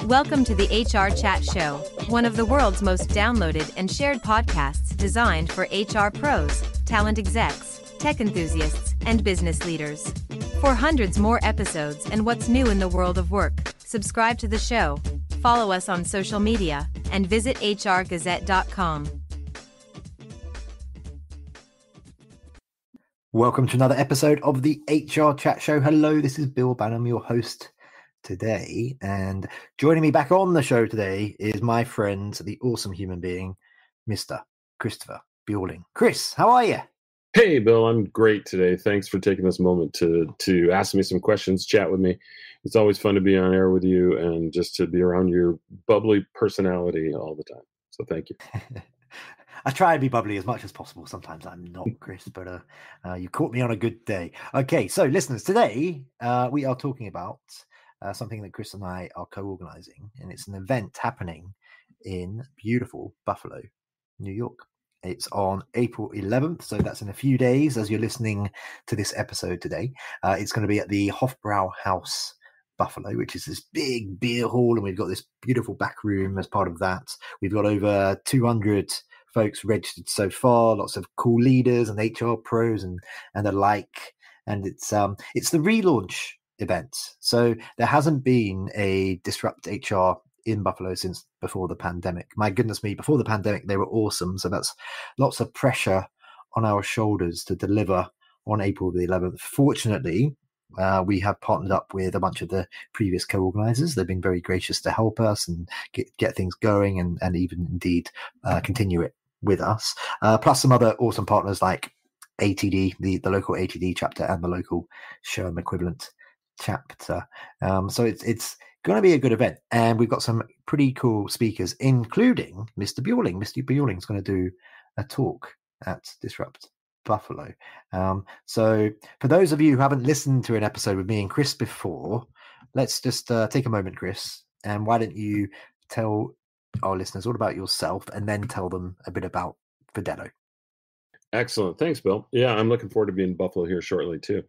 Welcome to the HRchat Show, one of the world's most downloaded and shared podcasts designed for HR pros, talent execs, tech enthusiasts, and business leaders. For hundreds more episodes and what's new in the world of work, subscribe to the show, follow us on social media, and visit HRgazette.com. Welcome to another episode of the HRchat Show. Hello, this is Bill Banham, your host today, and joining me back on the show today is my friend, the awesome human being, Mr. Christopher Bjorling. Chris, how are you? Hey, Bill, I'm great today. Thanks for taking this moment to ask me some questions, chat with me. It's always fun to be on air with you and just to be around your bubbly personality all the time. So thank you. I try and be bubbly as much as possible. Sometimes I'm not, Chris, but you caught me on a good day. Okay, so listeners, today we are talking about something that Chris and I are co-organizing, and it's an event happening in beautiful Buffalo, New York. It's on April 11th, so that's in a few days as you're listening to this episode today. It's going to be at the Hofbrau House, Buffalo, which is this big beer hall, and we've got this beautiful back room as part of that. We've got over 200 folks registered so far, lots of cool leaders and HR pros and the like, and it's the relaunch event. So there hasn't been a DisruptHR in Buffalo since before the pandemic. My goodness me, before the pandemic, they were awesome. So that's lots of pressure on our shoulders to deliver on April the 11th. Fortunately, we have partnered up with a bunch of the previous co-organizers. They've been very gracious to help us and get things going and even indeed continue it with us. Plus some other awesome partners like ATD, the local ATD chapter, and the local SHRM equivalent chapter. So it's going to be a good event, and we've got some pretty cool speakers, including Mr. Bjorling. Mr. Bjorling is going to do a talk at Disrupt Buffalo. So for those of you who haven't listened to an episode with me and Chris before, let's just take a moment, Chris, and why don't you tell our listeners all about yourself and then tell them a bit about Fidello. Excellent. Thanks, Bill. Yeah, I'm looking forward to being in Buffalo here shortly too.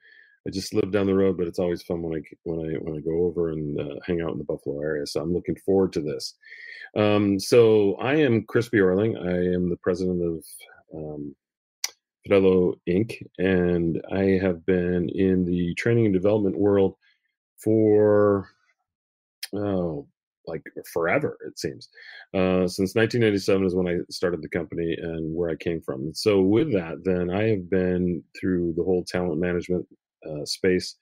I just live down the road, but it's always fun when I go over and hang out in the Buffalo area. So I'm looking forward to this. So I am Chris Bjorling. I am the president of Fidello Inc., and I have been in the training and development world for like forever, it seems. Since 1997 is when I started the company and where I came from. So with that, then I have been through the whole talent management space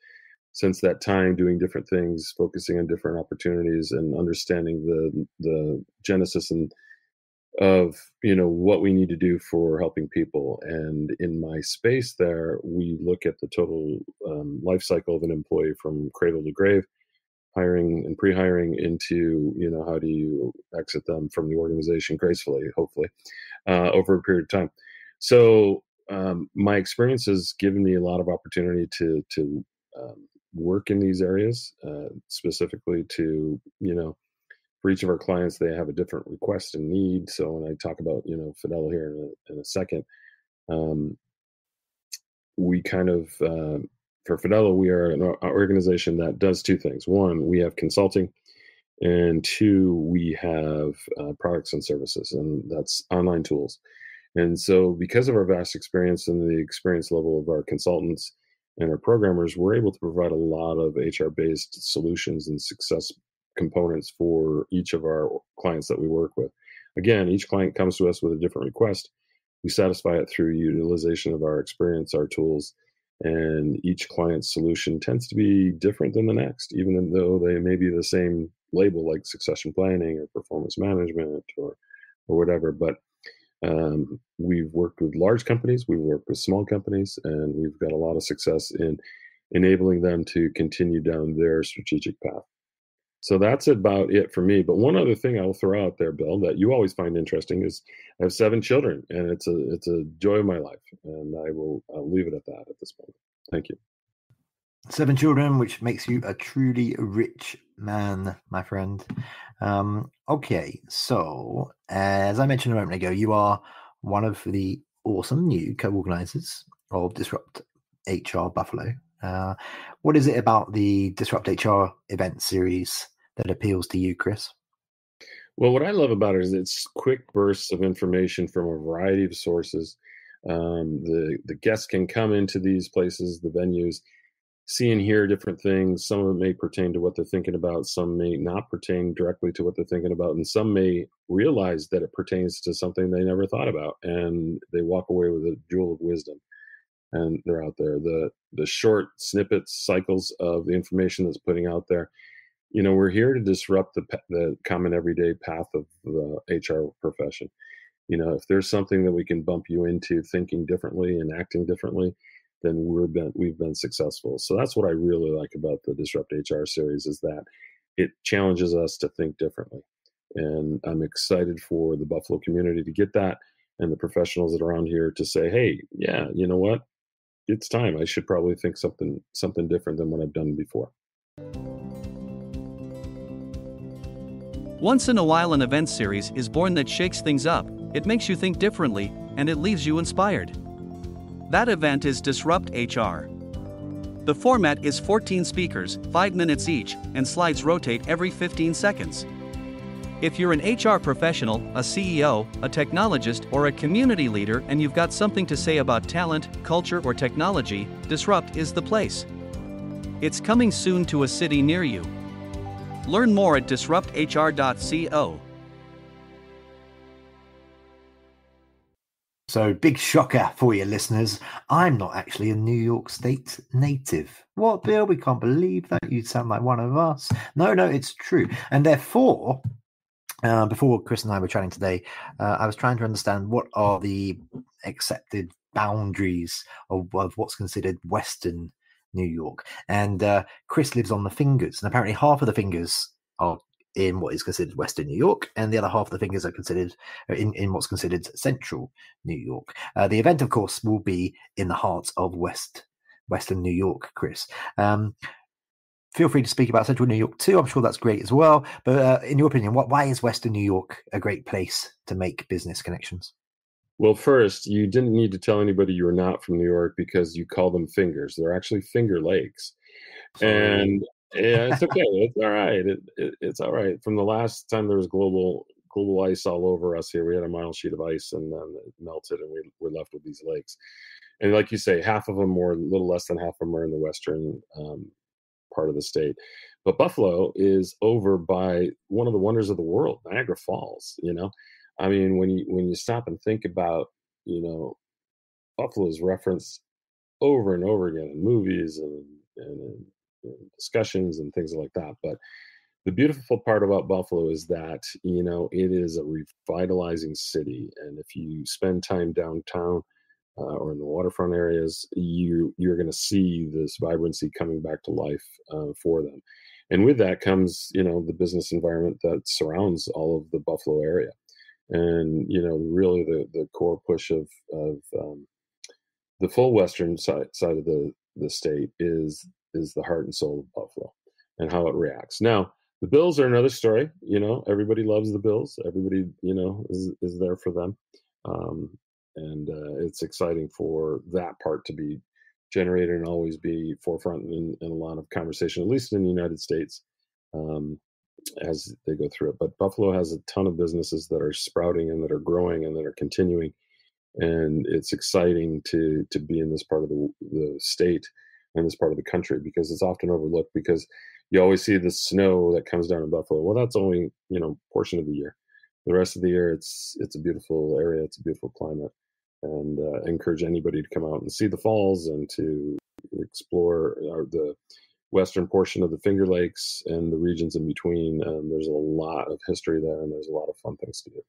since that time, doing different things, focusing on different opportunities and understanding the genesis of what we need to do for helping people. And in my space there, we look at the total life cycle of an employee from cradle to grave, hiring and pre-hiring into, how do you exit them from the organization gracefully, hopefully, over a period of time. So my experience has given me a lot of opportunity to work in these areas, specifically to, for each of our clients, they have a different request and need. So when I talk about, Fidello here in a second, we kind of, for Fidello, we are an organization that does two things. One, we have consulting, and two, we have products and services, and that's online tools. And so because of our vast experience and the experience level of our consultants and our programmers, we're able to provide a lot of HR-based solutions and success components for each of our clients that we work with. Again, each client comes to us with a different request. We satisfy it through utilization of our experience, our tools, and each client's solution tends to be different than the next, even though they may be the same label like succession planning or performance management or whatever. But we've worked with large companies, we've worked with small companies, and we've got a lot of success in enabling them to continue down their strategic path. So that's about it for me. But one other thing I'll throw out there, Bill, that you always find interesting is I have 7 children, and it's a joy of my life, and I'll leave it at that at this point. Thank you. 7 children, which makes you a truly rich man, my friend. Okay, so as I mentioned a moment ago, you are one of the awesome new co-organizers of Disrupt HR Buffalo. What is it about the Disrupt HR event series that appeals to you, Chris? Well, what I love about it is it's quick bursts of information from a variety of sources. The guests can come into these places, the venues, see and hear different things. Some of it may pertain to what they're thinking about. Some may not pertain directly to what they're thinking about. And some may realize that it pertains to something they never thought about. And they walk away with a jewel of wisdom. And they're out there. The short snippets, cycles of the information that's putting out there. We're here to disrupt the common everyday path of the HR profession. If there's something that we can bump you into thinking differently and acting differently, then we've been successful. So that's what I really like about the Disrupt HR series, is that it challenges us to think differently. And I'm excited for the Buffalo community to get that, and the professionals that are around here to say, hey, yeah, you know what? It's time. I should probably think something different than what I've done before. Once in a while, an event series is born that shakes things up. It makes you think differently, and it leaves you inspired. That event is Disrupt HR. The format is 14 speakers, 5 minutes each, and slides rotate every 15 seconds. If you're an HR professional, a CEO, a technologist, or a community leader and you've got something to say about talent, culture, or technology, Disrupt is the place. It's coming soon to a city near you. Learn more at DisruptHR.co. So, big shocker for your listeners. I'm not actually a New York State native. What, Bill? We can't believe that. You sound like one of us. No, it's true. And therefore, before Chris and I were chatting today, I was trying to understand what are the accepted boundaries of what's considered Western New York. And Chris lives on the fingers, and apparently half of the fingers are in what is considered Western New York, and the other half of the fingers are considered in what's considered Central New York. The event, of course, will be in the heart of Western New York, Chris. Feel free to speak about Central New York too. I'm sure that's great as well. But in your opinion, why is Western New York a great place to make business connections? Well, first, you didn't need to tell anybody you were not from New York because you call them fingers. They're actually Finger Lakes. Sorry. And yeah, it's okay. It's all right. It's all right. From the last time there was global ice all over us here, we had a mile sheet of ice, and then it melted, and we're left with these lakes. And like you say, half of them, or a little less than half of them, are in the western part of the state. But Buffalo is over by one of the wonders of the world, Niagara Falls. I mean, when you stop and think about, Buffalo's referenced over and over again in movies and discussions and things like that. But the beautiful part about Buffalo is that, it is a revitalizing city. And if you spend time downtown or in the waterfront areas, you're going to see this vibrancy coming back to life for them. And with that comes, the business environment that surrounds all of the Buffalo area. And, really the core push of the full western side of the state is the heart and soul of Buffalo and how it reacts. Now, the Bills are another story. Everybody loves the Bills. Everybody, is there for them. And it's exciting for that part to be generated and always be forefront in a lot of conversation, at least in the United States, as they go through it. But Buffalo has a ton of businesses that are sprouting and that are growing and that are continuing. And it's exciting to be in this part of the state and this part of the country, because it's often overlooked, because you always see the snow that comes down in Buffalo. Well, that's only, portion of the year. The rest of the year, it's a beautiful area. It's a beautiful climate. And encourage anybody to come out and see the falls and to explore the western portion of the Finger Lakes and the regions in between. There's a lot of history there, and there's a lot of fun things to do.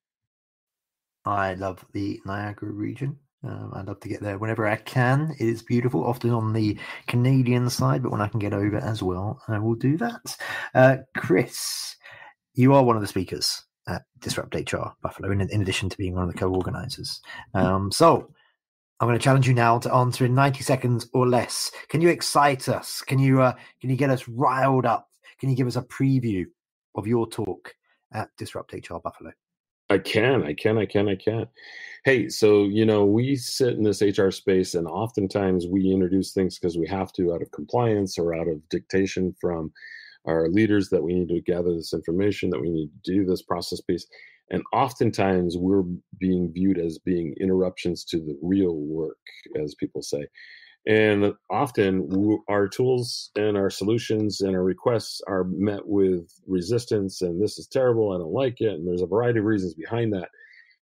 I love the Niagara region. I'd love to get there whenever I can. It is beautiful, often on the Canadian side, but when I can get over as well, I will do that. Chris, you are one of the speakers at Disrupt HR Buffalo, in addition to being one of the co-organizers. So I'm going to challenge you now to answer in 90 seconds or less. Can you excite us? Can you get us riled up? Can you give us a preview of your talk at Disrupt HR Buffalo? I can. Hey, so, we sit in this HR space, and oftentimes we introduce things because we have to, out of compliance or out of dictation from our leaders that we need to gather this information, that we need to do this process piece. And oftentimes we're being viewed as being interruptions to the real work, as people say. And often our tools and our solutions and our requests are met with resistance, and this is terrible, I don't like it. And there's a variety of reasons behind that,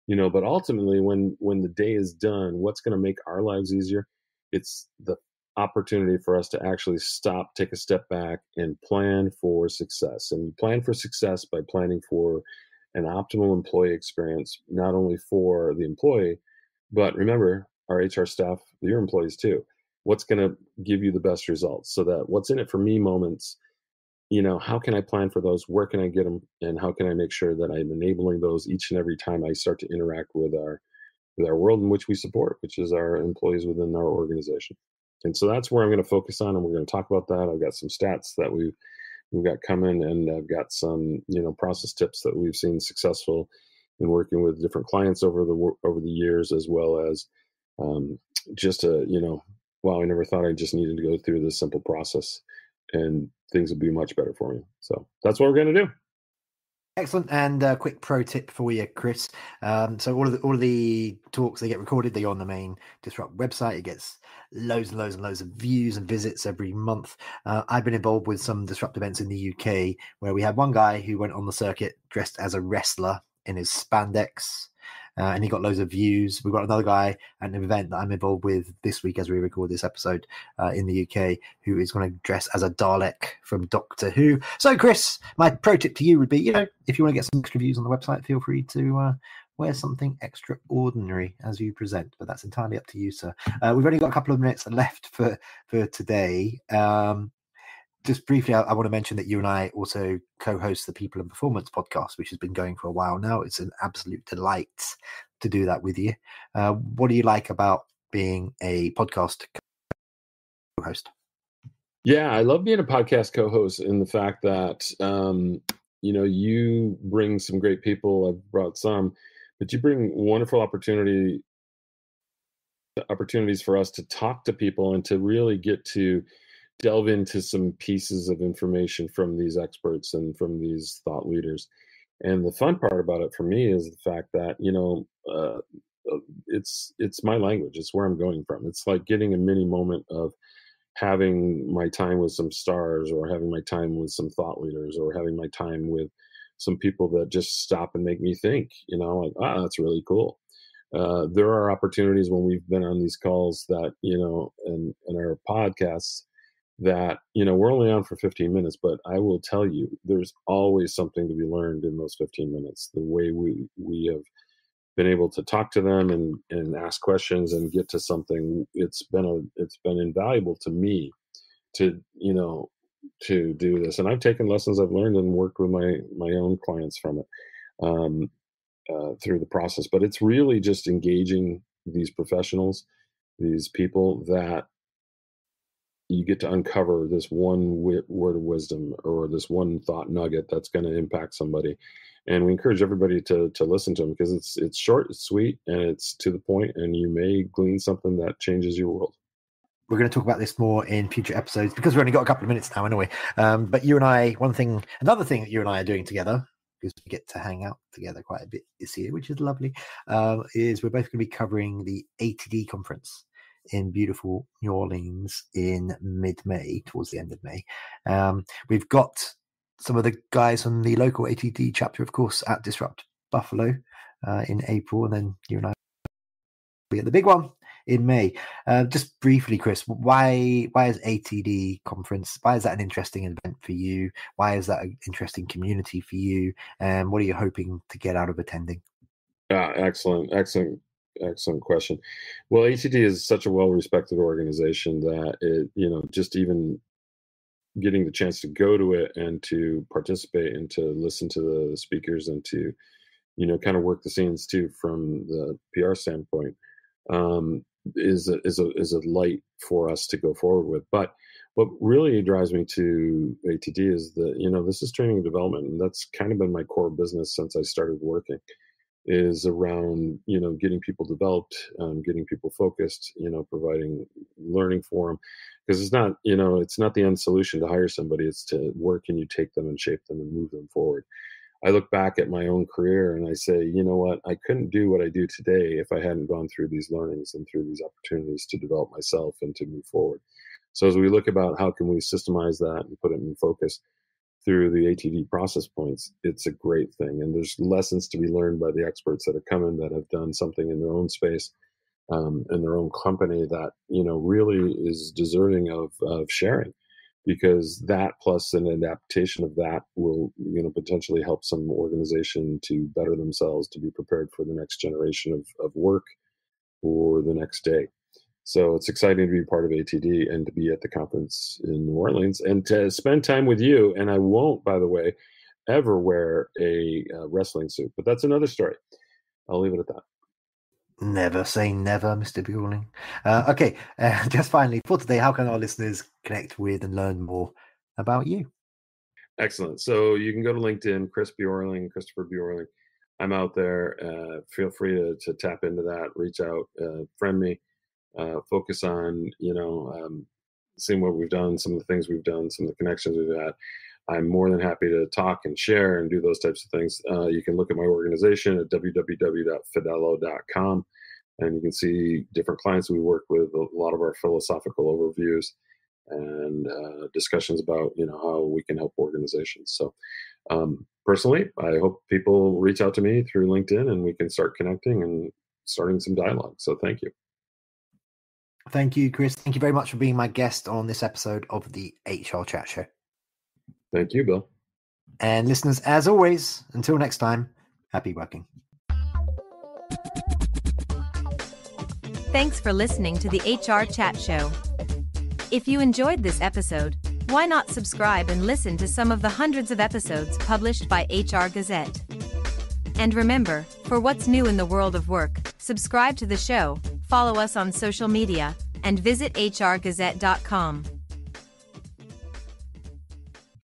but ultimately when the day is done, what's going to make our lives easier? It's the opportunity for us to actually stop, take a step back, and plan for success. And plan for success by planning for an optimal employee experience, not only for the employee, but remember, our HR staff, your employees too. What's going to give you the best results? So that what's in it for me moments, how can I plan for those? Where can I get them? And how can I make sure that I'm enabling those each and every time I start to interact with our world in which we support, which is our employees within our organization. And so that's where I'm going to focus on, and we're going to talk about that. I've got some stats that we've got coming, and I've got some, process tips that we've seen successful in working with different clients over the years, as well as just wow, I never thought I just needed to go through this simple process and things would be much better for me. So that's what we're going to do. Excellent. And a quick pro tip for you, Chris. So all of the talks, they get recorded. They go on the main Disrupt website. It gets loads and loads and loads of views and visits every month. I've been involved with some Disrupt events in the UK where we had one guy who went on the circuit dressed as a wrestler in his spandex. And he got loads of views. We've got another guy at an event that I'm involved with this week as we record this episode in the UK who is going to dress as a Dalek from Doctor Who. So, Chris, my pro tip to you would be, if you want to get some extra views on the website, feel free to wear something extraordinary as you present. But that's entirely up to you, sir. We've only got a couple of minutes left for today. Just briefly, I want to mention that you and I also co-host the People and Performance podcast, which has been going for a while now. It's an absolute delight to do that with you. What do you like about being a podcast co-host? Yeah, I love being a podcast co-host in the fact that, you bring some great people. I've brought some, but you bring wonderful opportunities for us to talk to people and to really get to delve into some pieces of information from these experts and from these thought leaders. And the fun part about it for me is the fact that, it's my language. It's where I'm going from. It's like getting a mini moment of having my time with some stars, or having my time with some thought leaders, or having my time with some people that just stop and make me think, that's really cool. There are opportunities when we've been on these calls that, in our podcasts, that, we're only on for 15 minutes, but I will tell you, there's always something to be learned in those 15 minutes. The way we have been able to talk to them and ask questions and get to something, it's been invaluable to me to do this. And I've taken lessons I've learned and worked with my own clients from it through the process. But it's really just engaging these professionals, these people that you get to uncover this one word of wisdom or this one thought nugget that's going to impact somebody. And we encourage everybody to listen to them, because it's short, it's sweet, and it's to the point, and you may glean something that changes your world. We're going to talk about this more in future episodes because we've only got a couple of minutes now anyway. But you and I, another thing that you and I are doing together, because we get to hang out together quite a bit this year, which is lovely, is we're both going to be covering the ATD conference in beautiful New Orleans in mid-May, towards the end of May. We've got some of the guys from the local ATD chapter, of course, at Disrupt Buffalo in April, and then you and I will be at the big one in May. Just briefly, Chris, why is ATD conference, why is that an interesting event for you? Why is that an interesting community for you? And what are you hoping to get out of attending? Excellent question. Well, ATD is such a well-respected organization that it, just even getting the chance to go to it and to participate and to listen to the speakers and to, kind of work the scenes too from the PR standpoint, is a light for us to go forward with. But what really drives me to ATD is that, this is training and development, and that's kind of been my core business since I started working, is around, getting people developed, getting people focused, providing learning for them. because it's not, it's not the end solution to hire somebody. It's to where can you take them and shape them and move them forward. I look back at my own career and I say, you know what, I couldn't do what I do today if I hadn't gone through these learnings and through these opportunities to develop myself and to move forward. So as we look about how can we systemize that and put it in focus through the ATD process points, it's a great thing. And there's lessons to be learned by the experts that have come in that have done something in their own space, in their own company that, really is deserving of sharing. Because that plus an adaptation of that will, potentially help some organization to better themselves, to be prepared for the next generation of work or the next day. So it's exciting to be part of ATD and to be at the conference in New Orleans and to spend time with you. And I won't, by the way, ever wear a wrestling suit, but that's another story. I'll leave it at that. Never say never, Mr. Bjorling. Okay, just finally, for today, how can our listeners connect with and learn more about you? Excellent. So you can go to LinkedIn, Christopher Bjorling. I'm out there. Feel free to tap into that, reach out, friend me, focus on, seeing what we've done, some of the things we've done, some of the connections we've had. I'm more than happy to talk and share and do those types of things. You can look at my organization at www.fidello.com, and you can see different clients we work with, a lot of our philosophical overviews and discussions about, how we can help organizations. So personally, I hope people reach out to me through LinkedIn and we can start connecting and starting some dialogue. So thank you. Thank you, Chris. Thank you very much for being my guest on this episode of the HRchat Show. Thank you, Bill. And listeners, as always, until next time, happy working. Thanks for listening to the HRchat Show. If you enjoyed this episode, why not subscribe and listen to some of the hundreds of episodes published by HR Gazette? And remember, for what's new in the world of work, subscribe to the show, follow us on social media, and visit hrgazette.com.